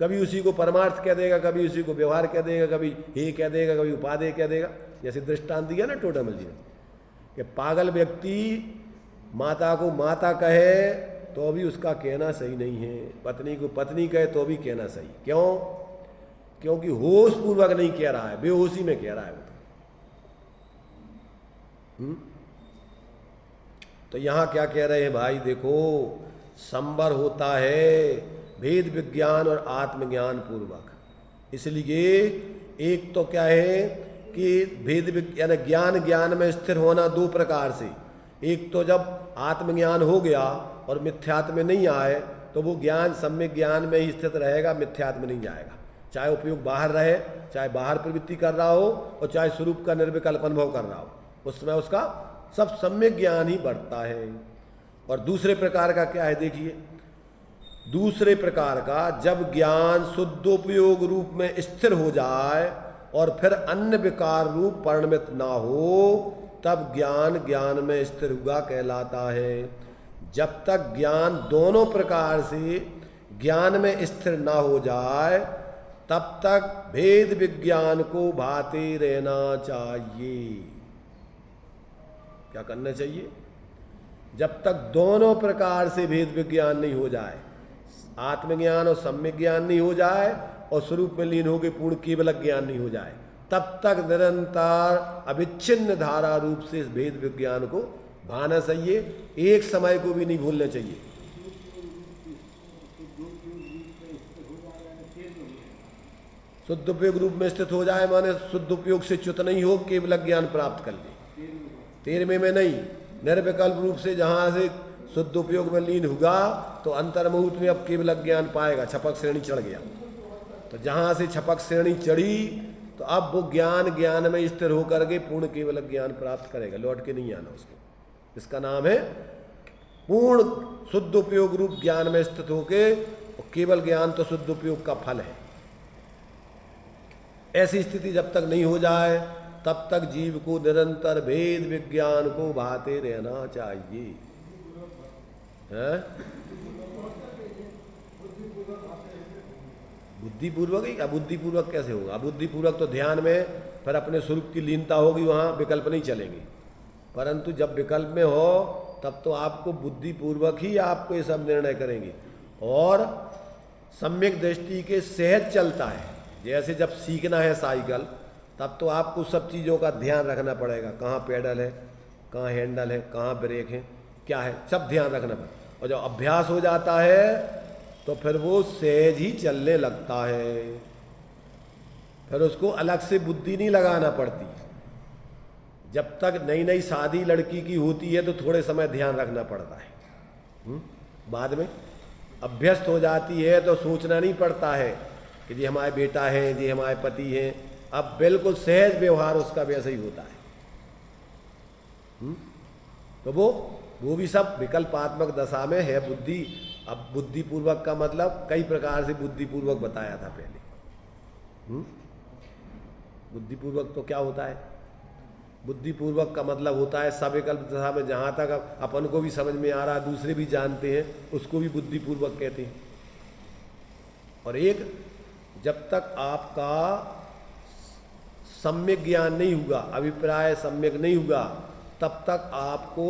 Speaker 1: कभी उसी को परमार्थ कह देगा, कभी उसी को व्यवहार कह देगा, कभी हे कह देगा, कभी उपादेय कह देगा। जैसे दृष्टांत दिया ना टोटामल जी ने, कि पागल व्यक्ति माता को माता कहे तो भी उसका कहना सही नहीं है, पत्नी को पत्नी कहे तो भी कहना सही। क्यों? क्योंकि होश पूर्वक नहीं कह रहा है, बेहोशी में कह रहा है वो तो यहां क्या कह रहे हैं भाई? देखो, संवर होता है भेद विज्ञान और आत्मज्ञान पूर्वक। इसलिए एक तो क्या है कि भेद विज्ञान ज्ञान में स्थिर होना दो प्रकार से। एक तो जब आत्मज्ञान हो गया और मिथ्यात्व में नहीं आए तो वो ज्ञान सम्यक ज्ञान में ही स्थित रहेगा, मिथ्यात्व में नहीं जाएगा। चाहे उपयोग बाहर रहे, चाहे बाहर प्रवृत्ति कर रहा हो, और चाहे स्वरूप का निर्विकल्प अनुभव कर रहा हो, उसमें उसका सब सम्यक ज्ञान ही बढ़ता है। और दूसरे प्रकार का क्या है? देखिए, दूसरे प्रकार का जब ज्ञान शुद्धोपयोग रूप में स्थिर हो जाए और फिर अन्य विकार रूप परिणमित ना हो, तब ज्ञान में स्थिर हुआ कहलाता है। जब तक ज्ञान दोनों प्रकार से ज्ञान में स्थिर ना हो जाए तब तक भेद विज्ञान को भाते रहना चाहिए। क्या करना चाहिए? जब तक दोनों प्रकार से भेद विज्ञान नहीं हो जाए, आत्मज्ञान और सम्यक ज्ञान नहीं हो जाए और स्वरूप में लीन होकर पूर्ण केवल ज्ञान नहीं हो जाए, तब तक निरंतर अविच्छिन्न धारा रूप से इस भेद विज्ञान को भाना चाहिए, एक समय को भी नहीं भूलना चाहिए। शुद्ध उपयोग रूप में स्थित हो जाए माने शुद्ध उपयोग से च्युत नहीं हो, केवल ज्ञान प्राप्त कर ले। 13वें में नहीं, निर्विकल्प रूप से जहां से शुद्ध उपयोग में लीन हुआ तो अंतर्मुहूर्त में अब केवल ज्ञान पाएगा। छपक श्रेणी चढ़ गया, तो जहां से छपक श्रेणी चढ़ी तो अब वो ज्ञान में स्थिर होकर के पूर्ण केवल ज्ञान प्राप्त करेगा, लौट के नहीं आना उसको। इसका नाम है पूर्ण शुद्ध उपयोग रूप ज्ञान में स्थित होके, और केवल ज्ञान तो शुद्ध उपयोग का फल है। ऐसी स्थिति जब तक नहीं हो जाए तब तक जीव को निरंतर भेद विज्ञान को भाते रहना चाहिए। बुद्धिपूर्वक ही, अबुद्धिपूर्वक कैसे होगा? अबुद्धिपूर्वक तो ध्यान में फिर अपने स्वरूप की लीनता होगी, वहां विकल्प नहीं चलेंगे। परंतु जब विकल्प में हो तब तो आपको बुद्धिपूर्वक ही आपको ये सब निर्णय करेंगे, और सम्यक दृष्टि के सहज चलता है। जैसे जब सीखना है साइकिल, तब तो आपको सब चीज़ों का ध्यान रखना पड़ेगा, कहाँ पेडल है, कहाँ हैंडल है, कहाँ ब्रेक है, क्या है, सब ध्यान रखना पड़ेगा। और जब अभ्यास हो जाता है तो फिर वो सहज ही चलने लगता है, फिर उसको अलग से बुद्धि नहीं लगाना पड़ती। जब तक नई नई शादी लड़की की होती है तो थोड़े समय ध्यान रखना पड़ता है, बाद में अभ्यस्त हो जाती है तो सोचना नहीं पड़ता है कि जी हमारे बेटा है, जी हमारे पति हैं। अब बिल्कुल सहज व्यवहार उसका वैसे ही होता है। तो वो भी सब विकल्पात्मक दशा में है बुद्धि। अब बुद्धिपूर्वक का मतलब कई प्रकार से बुद्धिपूर्वक बताया था पहले। बुद्धिपूर्वक तो क्या होता है? बुद्धिपूर्वक का मतलब होता है सविकल्प दशा में जहाँ तक अपन को भी समझ में आ रहा है, दूसरे भी जानते हैं, उसको भी बुद्धिपूर्वक कहते हैं। और एक, जब तक आपका सम्यक ज्ञान नहीं हुआ, अभिप्राय सम्यक नहीं हुआ, तब तक आपको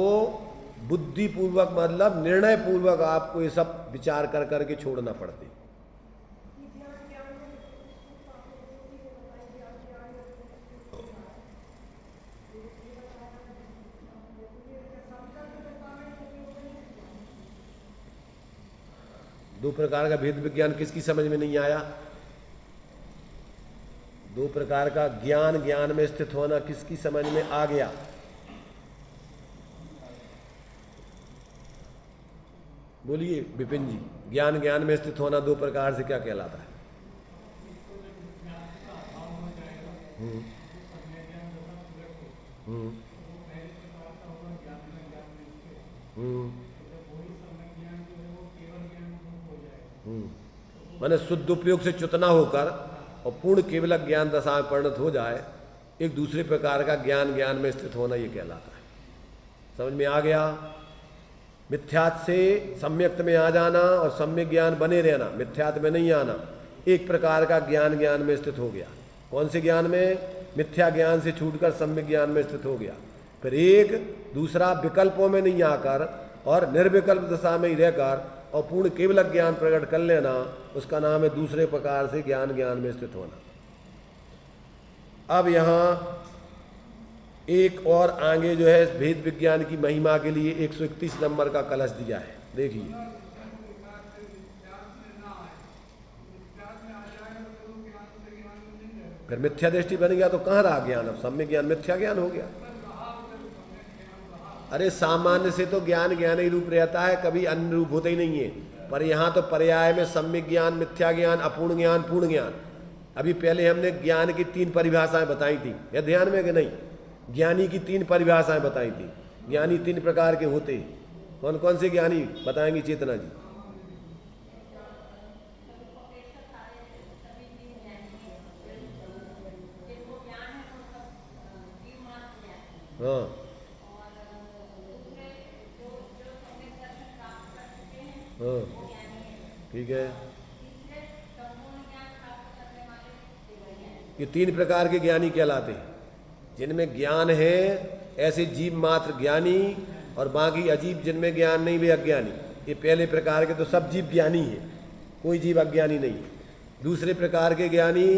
Speaker 1: बुद्धिपूर्वक मतलब निर्णय पूर्वक आपको ये सब विचार कर करके छोड़ना पड़ते। दो प्रकार का भेद विज्ञान किसकी समझ में नहीं आया? दो प्रकार का ज्ञान, ज्ञान में स्थित होना किसकी समझ में आ गया? बोलिए विपिन जी, ज्ञान, ज्ञान में स्थित होना दो प्रकार से क्या कहलाता है? हम्म हम्म माने शुद्ध उपयोग से च्युत न होकर और पूर्ण केवल ज्ञान दशा में परिणत हो जाए, एक दूसरे प्रकार का ज्ञान, ज्ञान में स्थित होना ये कहलाता है। समझ में आ गया? मिथ्यात् से सम्यक्त में आ जाना और सम्यक ज्ञान बने रहना, मिथ्यात् में नहीं आना, एक प्रकार का ज्ञान, ज्ञान में स्थित हो गया। कौन से ज्ञान में? मिथ्या ज्ञान से छूटकर सम्यक ज्ञान में स्थित हो गया। फिर एक दूसरा विकल्पों में नहीं आकर और निर्विकल्प दशा में ही रहकर और पूर्ण केवल ज्ञान प्रकट कर लेना, उसका नाम है दूसरे प्रकार से ज्ञान, ज्ञान में स्थित होना। अब यहाँ एक और आगे जो है भेद विज्ञान की महिमा के लिए 131 नंबर का कलश दिया है, देखिए। फिर मिथ्या दृष्टि बन गया तो कहाँ रहा ज्ञान? अब सम्यक ज्ञान मिथ्या ज्ञान हो गया। अरे सामान्य से तो ज्ञान ज्ञान ही रूप रहता है, कभी अन्य रूप होता ही नहीं है। पर यहाँ तो पर्याय में सम्यक ज्ञान, मिथ्या ज्ञान, अपूर्ण ज्ञान, पूर्ण ज्ञान। अभी पहले हमने ज्ञान की 3 परिभाषाएं बताई थी, यह ध्यान में कि नहीं? ज्ञानी की 3 परिभाषाएं बताई थी। ज्ञानी 3 प्रकार के होते हैं। कौन कौन से ज्ञानी बताएंगी चेतना जी? हाँ हाँ, ठीक है। ये 3 प्रकार के ज्ञानी कहलाते हैं, जिनमें ज्ञान है ऐसे जीव मात्र ज्ञानी, और बाकी अजीब जिनमें ज्ञान नहीं वे अज्ञानी। ये पहले प्रकार के तो सब जीव ज्ञानी है, कोई जीव अज्ञानी नहीं है। दूसरे प्रकार के ज्ञानी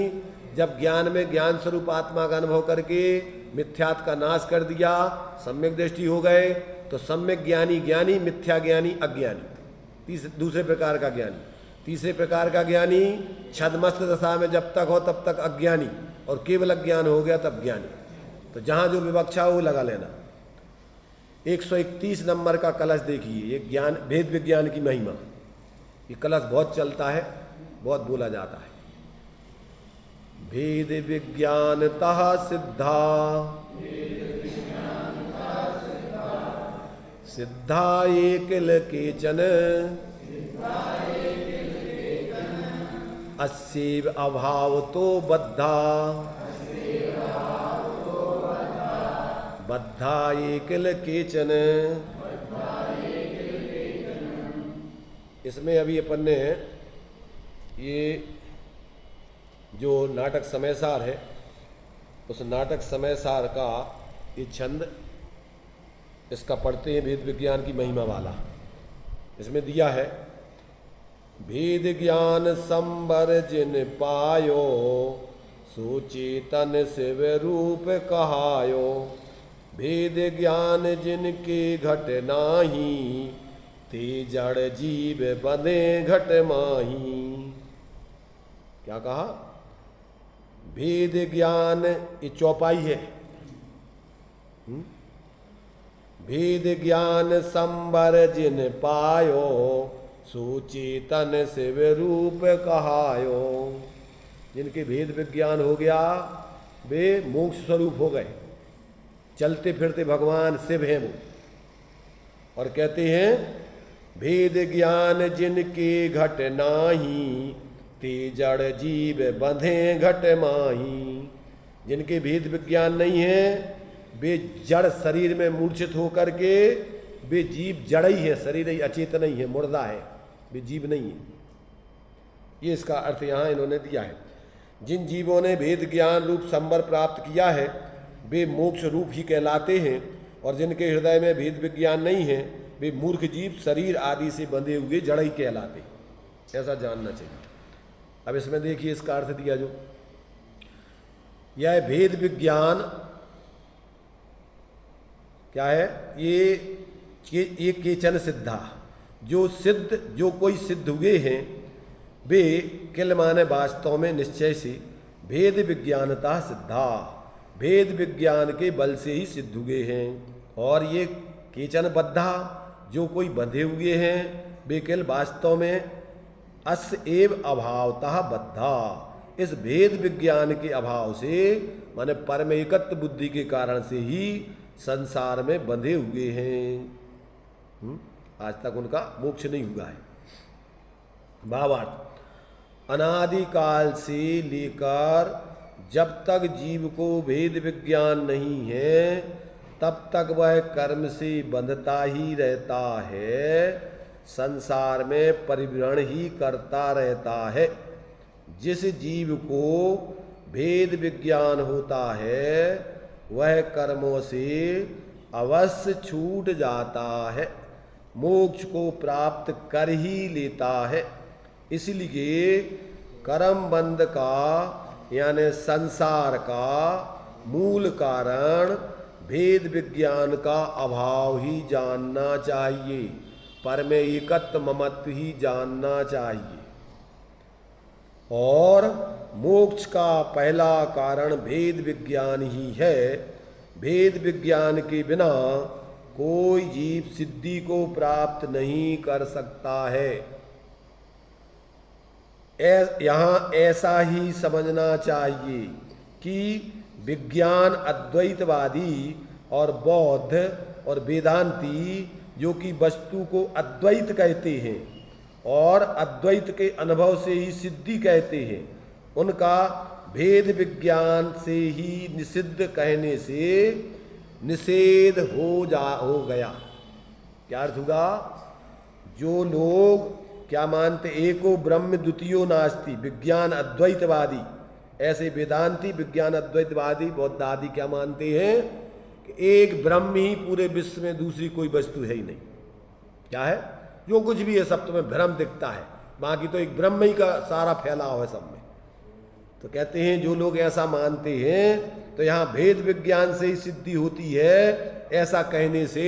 Speaker 1: जब ज्ञान में ज्ञान स्वरूप आत्मा का अनुभव करके मिथ्यात् का नाश कर दिया, सम्यक दृष्टि हो गए, तो सम्यक ज्ञानी ज्ञानी, मिथ्या ज्ञानी अज्ञानी। दूसरे प्रकार का ज्ञानी। तीसरे प्रकार का ज्ञानी छद्मस्त दशा में जब तक हो तब तक अज्ञानी, और केवल अज्ञान हो गया तब ज्ञानी। तो जहाँ जो विवक्षा हो वो लगा लेना। 131 नंबर का कलश देखिए, ये ज्ञान भेद विज्ञान की महिमा। ये कलश बहुत चलता है, बहुत बोला जाता है। भेद विज्ञानतः सिद्धा सिद्धा एकिल केचन अस्यैव अभाव तो बद्धा बद्धा एकिल केचन। इसमें अभी अपन ने ये जो नाटक समयसार है, उस नाटक समयसार का ये छंद इसका पढ़ते हैं, भेद विज्ञान की महिमा वाला। इसमें दिया है, भेद ज्ञान संबर जिन पायो सुचेतन शिव रूप कहायो। भेद ज्ञान जिनके घट नाही ते जड़ जीव बंधे घट माही। क्या कहा? भेद ज्ञान, ये चौपाई है। भेद ज्ञान संबर जिन पायो सुचेतन शिव रूप कहायो। जिनके भेद विज्ञान हो गया वे मोक्ष स्वरूप हो गए, चलते फिरते भगवान शिव हैं वो। और कहते हैं, भेद ज्ञान जिनके घट नाही ते जड़ जीव बंधे घट माही। जिनके भेद विज्ञान नहीं है वे जड़ शरीर में मूर्छित होकर के वे जीव जड़ ही है, शरीर ही अचेतन ही है, मुर्दा है, वे जीव नहीं है। ये इसका अर्थ यहाँ इन्होंने दिया है। जिन जीवों ने भेद ज्ञान रूप संबर प्राप्त किया है वे मोक्ष रूप ही कहलाते हैं, और जिनके हृदय में भेद विज्ञान नहीं है वे मूर्ख जीव शरीर आदि से बंधे हुए जड़ ही कहलाते। ऐसा जानना चाहिए। अब इसमें देखिए इसका अर्थ दिया जो यह भेद विज्ञान क्या है, ये केचन सिद्धा, जो कोई सिद्ध हुए हैं वे किल माने वास्तव में निश्चय से भेद विज्ञानता सिद्धा, भेद विज्ञान के बल से ही सिद्ध हुए हैं। और ये केचन बद्धा, जो कोई बंधे हुए हैं वे किल वास्तव में अस एव अभावतः बद्धा, इस भेद विज्ञान के अभाव से माने परम एकत्व बुद्धि के कारण से ही संसार में बंधे हुए हैं। आज तक उनका मोक्ष नहीं हुआ है। भावार्थ, अनादिकाल से लेकर जब तक जीव को भेद विज्ञान नहीं है तब तक वह कर्म से बंधता ही रहता है, संसार में परिभ्रमण ही करता रहता है। जिस जीव को भेद विज्ञान होता है वह कर्मों से अवश्य छूट जाता है, मोक्ष को प्राप्त कर ही लेता है। इसलिए कर्म बंध का यानी संसार का मूल कारण भेद विज्ञान का अभाव ही जानना चाहिए, परम एकत्व ममत्व ही जानना चाहिए। और मोक्ष का पहला कारण भेद विज्ञान ही है। भेद विज्ञान के बिना कोई जीव सिद्धि को प्राप्त नहीं कर सकता है। यहाँ ऐसा ही समझना चाहिए कि विज्ञान अद्वैतवादी और बौद्ध और वेदांती जो कि वस्तु को अद्वैत कहते हैं और अद्वैत के अनुभव से ही सिद्धि कहते हैं, उनका भेद विज्ञान से ही निषिद्ध कहने से निषेध हो गया। क्या अर्थ होगा? जो लोग क्या मानते, एको ब्रह्म द्वितीयो नास्ति, विज्ञान अद्वैतवादी, ऐसे वेदांती विज्ञान अद्वैतवादी बौद्ध आदि क्या मानते हैं कि एक ब्रह्म ही पूरे विश्व में, दूसरी कोई वस्तु है ही नहीं। क्या है? जो कुछ भी है सब तुम्हें भ्रम दिखता है, बाकी तो एक ब्रह्म ही का सारा फैलाव है सब में। तो कहते हैं जो लोग ऐसा मानते हैं तो यहाँ भेद विज्ञान से ही सिद्धि होती है, ऐसा कहने से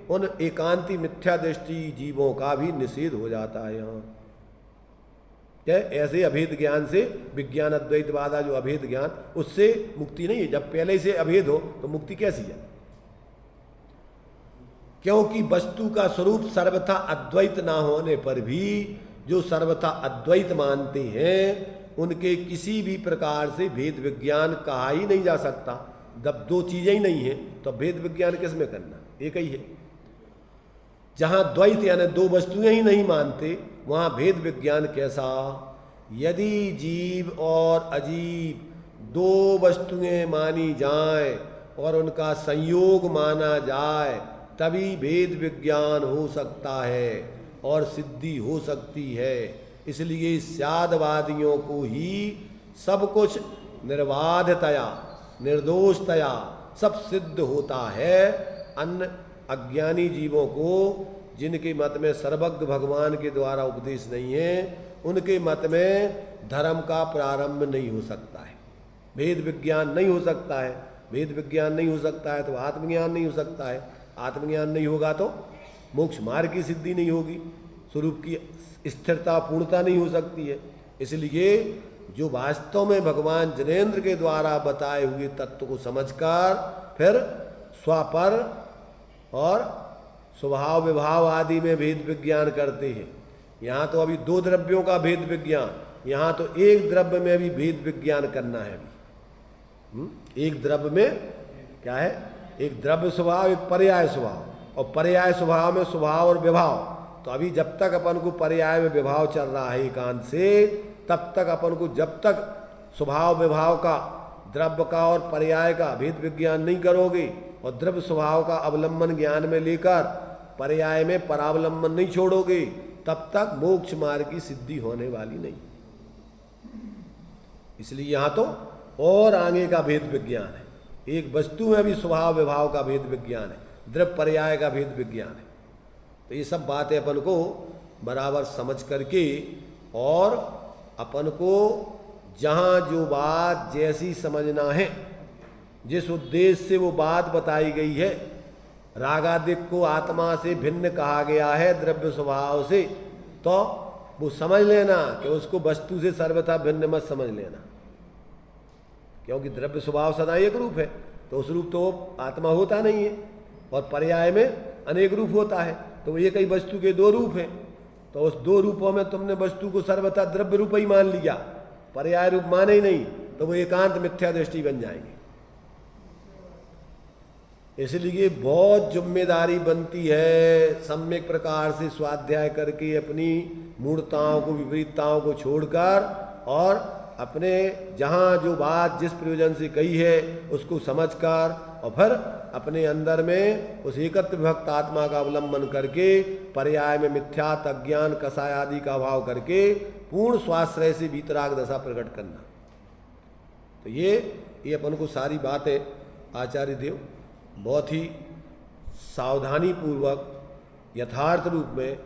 Speaker 1: उन एकांती मिथ्या दृष्टि जीवों का भी निषेध हो जाता है। यहाँ क्या ऐसे अभेद ज्ञान से, विज्ञान अद्वैतवादा जो अभेद ज्ञान, उससे मुक्ति नहीं है। जब पहले से अभेद हो तो मुक्ति कैसी है? क्योंकि वस्तु का स्वरूप सर्वथा अद्वैत ना होने पर भी जो सर्वथा अद्वैत मानते हैं उनके किसी भी प्रकार से भेद विज्ञान कहा ही नहीं जा सकता। जब दो चीजें ही नहीं है तो भेद विज्ञान किसमें करना? एक ही है। जहां द्वैत यानी दो वस्तुएं ही नहीं मानते वहां भेद विज्ञान कैसा? यदि जीव और अजीब दो वस्तुएं मानी जाए और उनका संयोग माना जाए तभी भेद विज्ञान हो सकता है और सिद्धि हो सकती है। इसलिए स्यादवादियों को ही सब कुछ निर्बाधतया, निर्दोषतया सब सिद्ध होता है। अन्य अज्ञानी जीवों को, जिनके मत में सर्वज्ञ भगवान के द्वारा उपदेश नहीं है, उनके मत में धर्म का प्रारंभ नहीं हो सकता है, भेद विज्ञान नहीं हो सकता है। भेद विज्ञान नहीं हो सकता है तो आत्मज्ञान नहीं हो सकता है, आत्मज्ञान नहीं होगा तो मोक्ष मार्ग की सिद्धि नहीं होगी, स्वरूप की स्थिरता पूर्णता नहीं हो सकती है। इसलिए जो वास्तव में भगवान जनेन्द्र के द्वारा बताए हुए तत्व को समझकर फिर स्वापर और स्वभाव विभाव आदि में भेद विज्ञान करते हैं। यहाँ तो अभी दो द्रव्यों का भेद विज्ञान, यहाँ तो एक द्रव्य में भी भेद विज्ञान करना है अभी। एक द्रव्य में क्या है? एक द्रव्य स्वभाव, एक पर्याय स्वभाव, और पर्याय स्वभाव में स्वभाव और विभाव। तो अभी जब तक अपन को पर्याय में विभाव चल रहा है एकांत से, तब तक अपन को जब तक स्वभाव विभाव का, द्रव्य का और पर्याय का भेद विज्ञान नहीं करोगे और द्रव्य स्वभाव का अवलंबन ज्ञान में लेकर पर्याय में परावलंबन नहीं छोड़ोगे, तब तक मोक्ष मार्ग की सिद्धि होने वाली नहीं। इसलिए यहाँ तो और आगे का भेद विज्ञान है। एक वस्तु में भी स्वभाव विभाव का भेद विज्ञान है, द्रव्य पर्याय का भेद विज्ञान है। तो ये सब बातें अपन को बराबर समझ करके और अपन को जहाँ जो बात जैसी समझना है, जिस उद्देश्य से वो बात बताई गई है, रागादिक को आत्मा से भिन्न कहा गया है द्रव्य स्वभाव से, तो वो समझ लेना कि उसको वस्तु से सर्वथा भिन्न मत समझ लेना, क्योंकि द्रव्य स्वभाव सदा एक रूप है, तो उस रूप तो आत्मा होता नहीं है, और पर्याय में अनेक रूप होता है, तो वो एक ही वस्तु के दो रूप हैं, तो उस दो रूपों में तुमने वस्तु को सर्वथा द्रव्य रूप ही मान लिया, पर्याय रूप माने ही नहीं, तो वो एकांत मिथ्या दृष्टि बन जाएंगे। इसलिए बहुत जिम्मेदारी बनती है सम्यक प्रकार से स्वाध्याय करके अपनी मूर्ताओं को, विपरीतताओं को छोड़कर, और अपने जहाँ जो बात जिस प्रयोजन से कही है उसको समझकर, और फिर अपने अंदर में उस एकत्र विभक्त आत्मा का अवलंबन करके पर्याय में मिथ्यात अज्ञान कसाय आदि का भाव करके पूर्ण स्वाश्रय से वीतराग दशा प्रकट करना। तो ये अपन को सारी बातें आचार्य देव बहुत ही सावधानी पूर्वक यथार्थ रूप में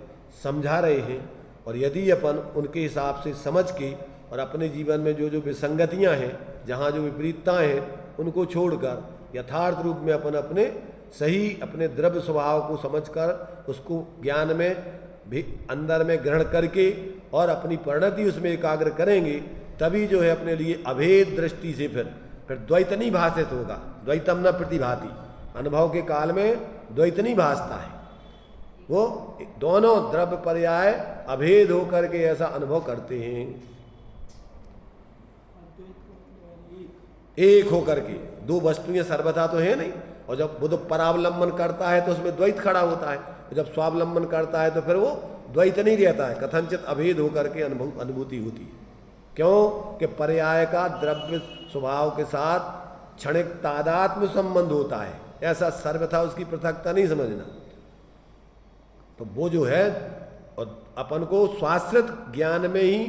Speaker 1: समझा रहे हैं, और यदि अपन उनके हिसाब से समझ के और अपने जीवन में जो जो विसंगतियां हैं, जहाँ जो विपरीतताएं हैं, उनको छोड़कर यथार्थ रूप में अपन अपने सही अपने द्रव्य स्वभाव को समझकर उसको ज्ञान में भी अंदर में ग्रहण करके और अपनी परिणति उसमें एकाग्र करेंगे, तभी जो है अपने लिए अभेद दृष्टि से फिर द्वैत नहीं भाषित होगा। द्वैतम न प्रतिभाति, अनुभव के काल में द्वैत नहीं भासता है, वो दोनों द्रव्य पर्याय अभेद होकर के ऐसा अनुभव करते हैं, एक होकर के। दो वस्तुएं सर्वथा तो है नहीं, और जब बुद्ध परावलंबन करता है तो उसमें द्वैत खड़ा होता है, और जब स्वावलंबन करता है तो फिर वो द्वैत नहीं रहता है, कथनचित अभेद होकर के अनुभूति होती है। क्यों कि पर्याय का द्रव्य स्वभाव के साथ क्षणिक तादात्म्य संबंध होता है, ऐसा सर्वथा उसकी पृथकता नहीं समझना। तो वो जो है, और अपन को स्वाश्रित ज्ञान में ही,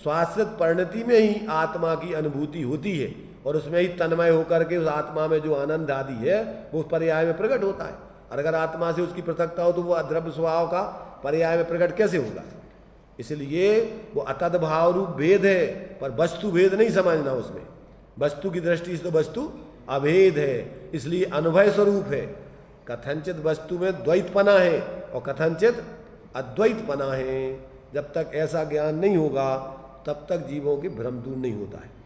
Speaker 1: स्वाश्रित परिणति में ही आत्मा की अनुभूति होती है, और उसमें ही तन्मय होकर के उस आत्मा में जो आनंद आदि है वो उस पर्याय में प्रकट होता है। और अगर आत्मा से उसकी पृथकता हो तो वो अद्रव्य स्वभाव का पर्याय में प्रकट कैसे होगा? इसलिए वो अतद्भाव रूप भेद है, पर वस्तु भेद नहीं समझना उसमें। वस्तु की दृष्टि से तो वस्तु अभेद है, इसलिए अनुभव स्वरूप है। कथनचित वस्तु में द्वैतपना है और कथनचित अद्वैतपना है। जब तक ऐसा ज्ञान नहीं होगा तब तक जीवों के भ्रम दूर नहीं होता है।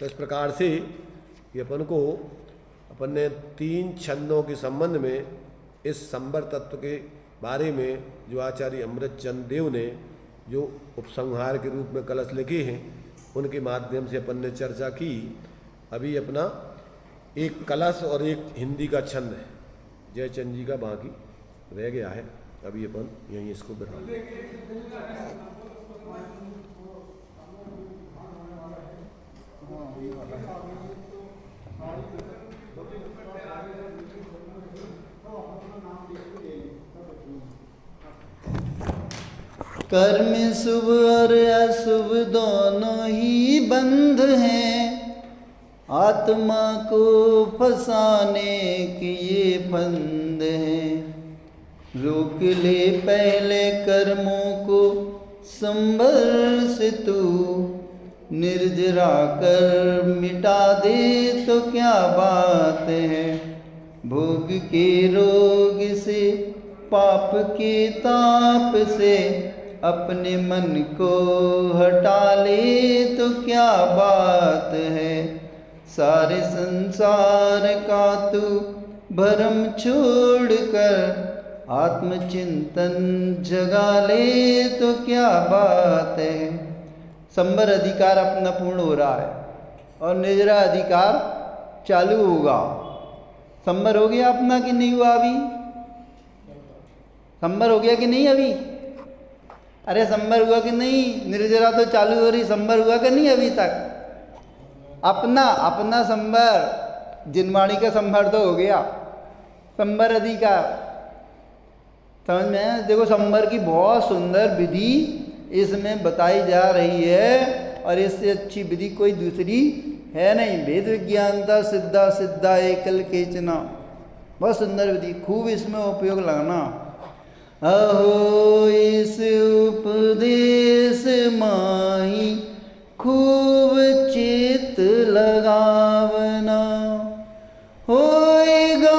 Speaker 1: तो इस प्रकार से ये अपन ने 3 छंदों के संबंध में इस संवर तत्व के बारे में जो आचार्य अमृतचंद देव ने जो उपसंहार के रूप में कलश लिखे हैं उनके माध्यम से अपन ने चर्चा की। अभी अपना एक कलश और एक हिंदी का छंद है जयचंद जी का बाकी रह गया है, अभी अपन यहीं इसको बिठाएंगे।
Speaker 2: कर्म शुभ और अशुभ दोनों ही बंध हैं, आत्मा को फंसाने के ये फंद हैं। रोक ले पहले कर्मों को संभर से तू, निर्जरा कर मिटा दे तो क्या बात है। भोग के रोग से पाप के ताप से अपने मन को हटा ले तो क्या बात है। सारे संसार का तू भरम छोड़ कर आत्मचिंतन जगा ले तो क्या बात है। संवर अधिकार अपना पूर्ण हो रहा है और निर्जरा अधिकार चालू होगा। संवर हो गया अपना कि नहीं हुआ? अभी संवर हो गया कि नहीं? अभी अरे संवर हुआ कि नहीं? निर्जरा तो चालू हो रही, संवर हुआ कि नहीं अभी तक? अपना संवर, जिनवाणी का संवर तो हो गया, संवर अधिकार समझ में है। देखो संवर की बहुत सुंदर विधि इसमें बताई जा रही है और इससे अच्छी विधि कोई दूसरी है नहीं। वेद विज्ञानता सिद्धा सिद्धा एकल केचना, बहुत सुंदर विधि, खूब इसमें उपयोग लगाना। अहो इस उपदेश माही खूब चित लगावना, होएगा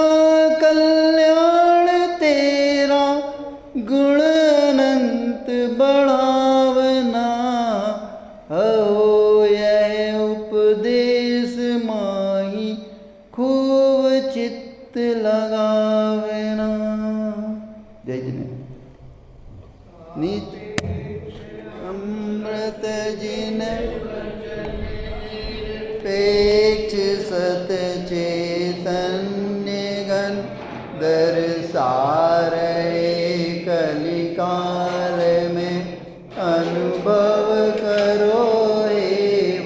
Speaker 2: कल्याण गुण अनंत बढ़ावना, हो यह उपदेश माही खूब चित्त लगावना। जय जिने नित अमृत जिन पेक्ष सत चैतन्य घन, दरसार कलिकाल में अनुभव करो हे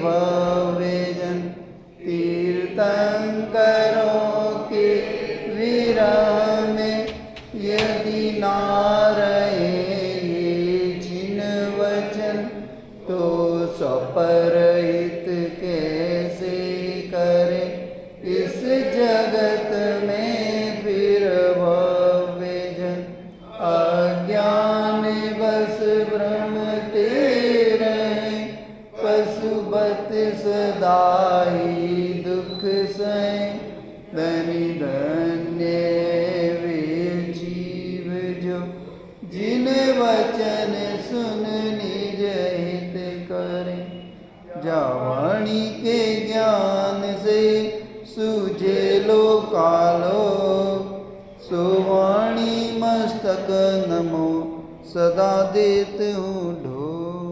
Speaker 2: भव्यजन। तीर्थंकरों के विरह में यदि ना रहे ये जिन वचन, तो स्वपरहित कैसे करे इस जगत में फिर भव्यजन। अज्ञान बस भ्रमते रहे, पशुपत सदा ही दुख सहे। धनी धन्य वे जीव जो जिन वचन सुन निज हित करे। जावाणी के ज्ञान से सूझे लोकालो, सुवाणी मस्तक नमो सदा देत हूँ ढो।